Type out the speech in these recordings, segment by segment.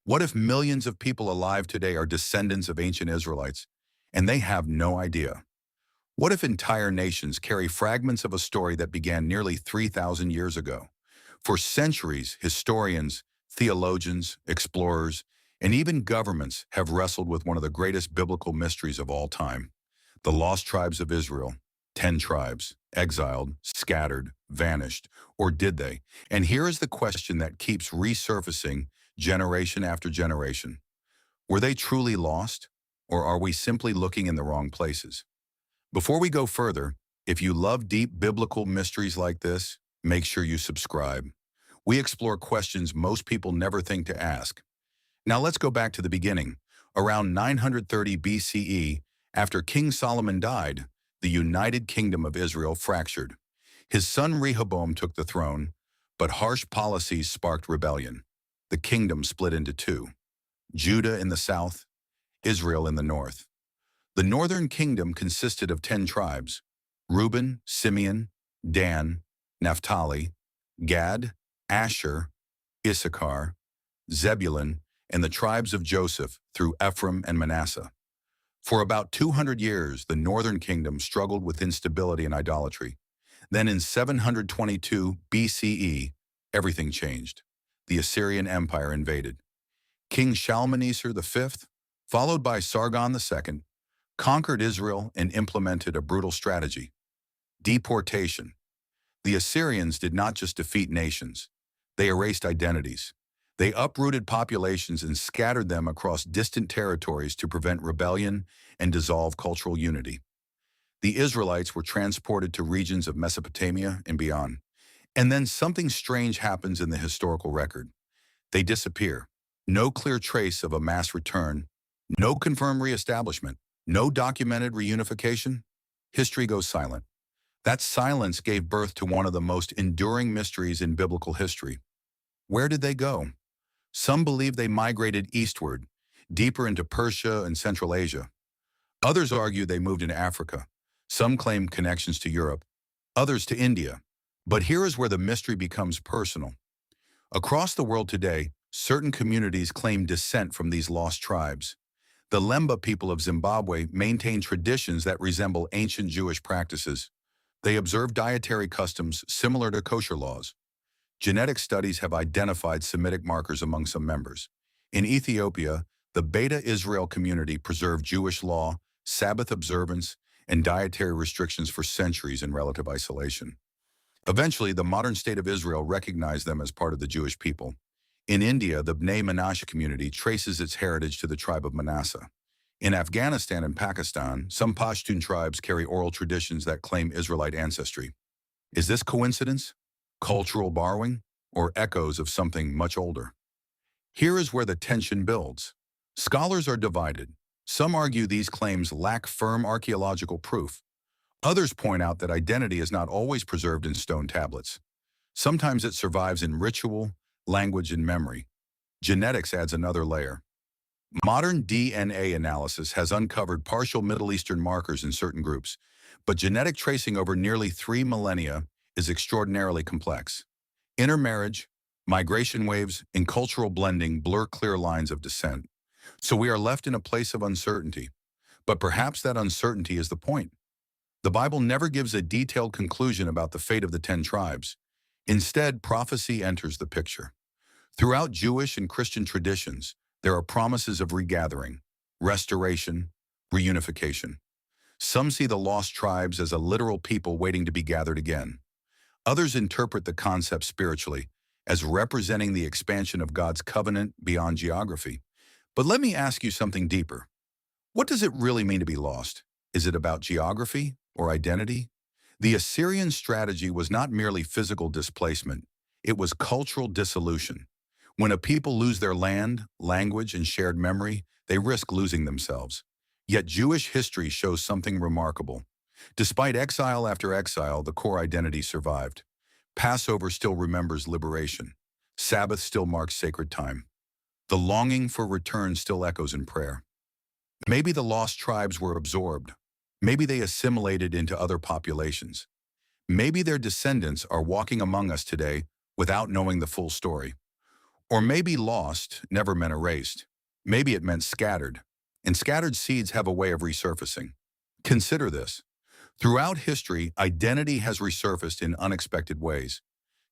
What if millions of people alive today are descendants of ancient Israelites, and they have no idea? What if entire nations carry fragments of a story that began nearly 3,000 years ago? For centuries, historians, theologians, explorers, and even governments have wrestled with one of the greatest biblical mysteries of all time. The lost tribes of Israel, 10 tribes, exiled, scattered, vanished, or did they? And here is the question that keeps resurfacing generation after generation. Were they truly lost, or are we simply looking in the wrong places? Before we go further, if you love deep biblical mysteries like this, make sure you subscribe. We explore questions most people never think to ask. Now let's go back to the beginning. Around 930 BCE, after King Solomon died, the United Kingdom of Israel fractured. His son Rehoboam took the throne, but harsh policies sparked rebellion. The kingdom split into two: Judah in the south, Israel in the north. The northern kingdom consisted of 10 tribes: Reuben, Simeon, Dan, Naphtali, Gad, Asher, Issachar, Zebulun, and the tribes of Joseph through Ephraim and Manasseh. For about 200 years, the northern kingdom struggled with instability and idolatry. Then in 722 BCE, everything changed. The Assyrian Empire invaded. King Shalmaneser V, followed by Sargon II, conquered Israel and implemented a brutal strategy: deportation. The Assyrians did not just defeat nations, they erased identities. They uprooted populations and scattered them across distant territories to prevent rebellion and dissolve cultural unity. The Israelites were transported to regions of Mesopotamia and beyond. And then something strange happens in the historical record. They disappear. No clear trace of a mass return, no confirmed reestablishment, no documented reunification. History goes silent. That silence gave birth to one of the most enduring mysteries in biblical history. Where did they go? Some believe they migrated eastward, deeper into Persia and Central Asia. Others argue they moved into Africa. Some claim connections to Europe, others to India. But here is where the mystery becomes personal. Across the world today, certain communities claim descent from these lost tribes. The Lemba people of Zimbabwe maintain traditions that resemble ancient Jewish practices. They observe dietary customs similar to kosher laws. Genetic studies have identified Semitic markers among some members. In Ethiopia, the Beta Israel community preserved Jewish law, Sabbath observance, and dietary restrictions for centuries in relative isolation. Eventually, the modern state of Israel recognized them as part of the Jewish people. In India, the Bnei Menashe community traces its heritage to the tribe of Manasseh. In Afghanistan and Pakistan, some Pashtun tribes carry oral traditions that claim Israelite ancestry. Is this coincidence, cultural borrowing, or echoes of something much older? Here is where the tension builds. Scholars are divided. Some argue these claims lack firm archaeological proof. Others point out that identity is not always preserved in stone tablets. Sometimes it survives in ritual, language, and memory. Genetics adds another layer. Modern DNA analysis has uncovered partial Middle Eastern markers in certain groups, but genetic tracing over nearly 3 millennia is extraordinarily complex. Intermarriage, migration waves, and cultural blending blur clear lines of descent. So we are left in a place of uncertainty. But perhaps that uncertainty is the point. The Bible never gives a detailed conclusion about the fate of the 10 tribes. Instead, prophecy enters the picture. Throughout Jewish and Christian traditions, there are promises of regathering, restoration, reunification. Some see the lost tribes as a literal people waiting to be gathered again. Others interpret the concept spiritually, as representing the expansion of God's covenant beyond geography. But let me ask you something deeper. What does it really mean to be lost? Is it about geography or identity? The Assyrian strategy was not merely physical displacement, it was cultural dissolution. When a people lose their land, language, and shared memory, they risk losing themselves. Yet Jewish history shows something remarkable. Despite exile after exile, the core identity survived. Passover still remembers liberation. Sabbath still marks sacred time. The longing for return still echoes in prayer. Maybe the lost tribes were absorbed. Maybe they assimilated into other populations. Maybe their descendants are walking among us today without knowing the full story. Or maybe lost never meant erased. Maybe it meant scattered. And scattered seeds have a way of resurfacing. Consider this. Throughout history, identity has resurfaced in unexpected ways.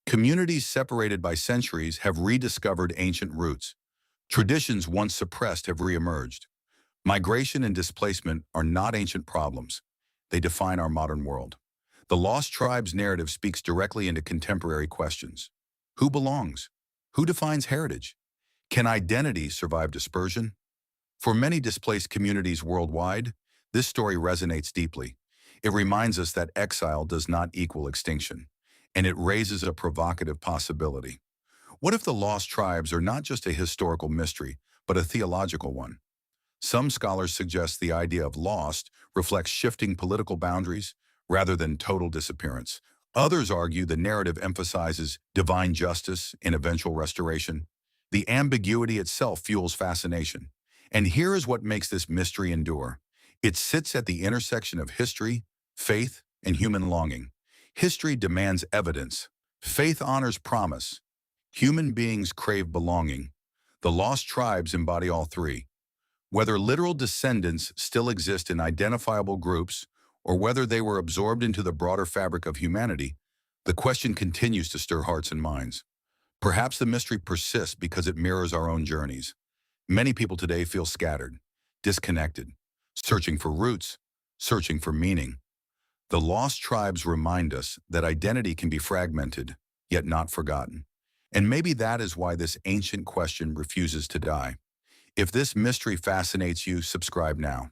Communities separated by centuries have rediscovered ancient roots. Traditions once suppressed have reemerged. Migration and displacement are not ancient problems. They define our modern world. The Lost Tribes narrative speaks directly into contemporary questions. Who belongs? Who defines heritage? Can identity survive dispersion? For many displaced communities worldwide, this story resonates deeply. It reminds us that exile does not equal extinction, and it raises a provocative possibility. What if the lost tribes are not just a historical mystery, but a theological one? Some scholars suggest the idea of lost reflects shifting political boundaries rather than total disappearance. Others argue the narrative emphasizes divine justice and eventual restoration. The ambiguity itself fuels fascination. And here is what makes this mystery endure. It sits at the intersection of history, faith, and human longing. History demands evidence. Faith honors promise. Human beings crave belonging. The lost tribes embody all three. Whether literal descendants still exist in identifiable groups or whether they were absorbed into the broader fabric of humanity, the question continues to stir hearts and minds. Perhaps the mystery persists because it mirrors our own journeys. Many people today feel scattered, disconnected, searching for roots, searching for meaning. The lost tribes remind us that identity can be fragmented, yet not forgotten. And maybe that is why this ancient question refuses to die. If this mystery fascinates you, subscribe now.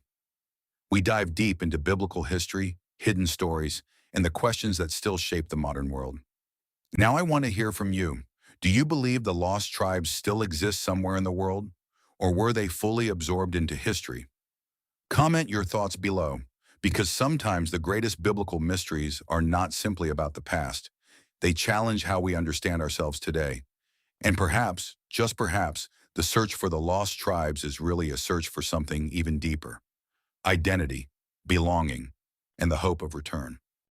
We dive deep into biblical history, hidden stories, and the questions that still shape the modern world. Now I want to hear from you. Do you believe the lost tribes still exist somewhere in the world? Or were they fully absorbed into history? Comment your thoughts below, because sometimes the greatest biblical mysteries are not simply about the past. They challenge how we understand ourselves today. And perhaps, just perhaps, the search for the lost tribes is really a search for something even deeper. Identity, belonging, and the hope of return.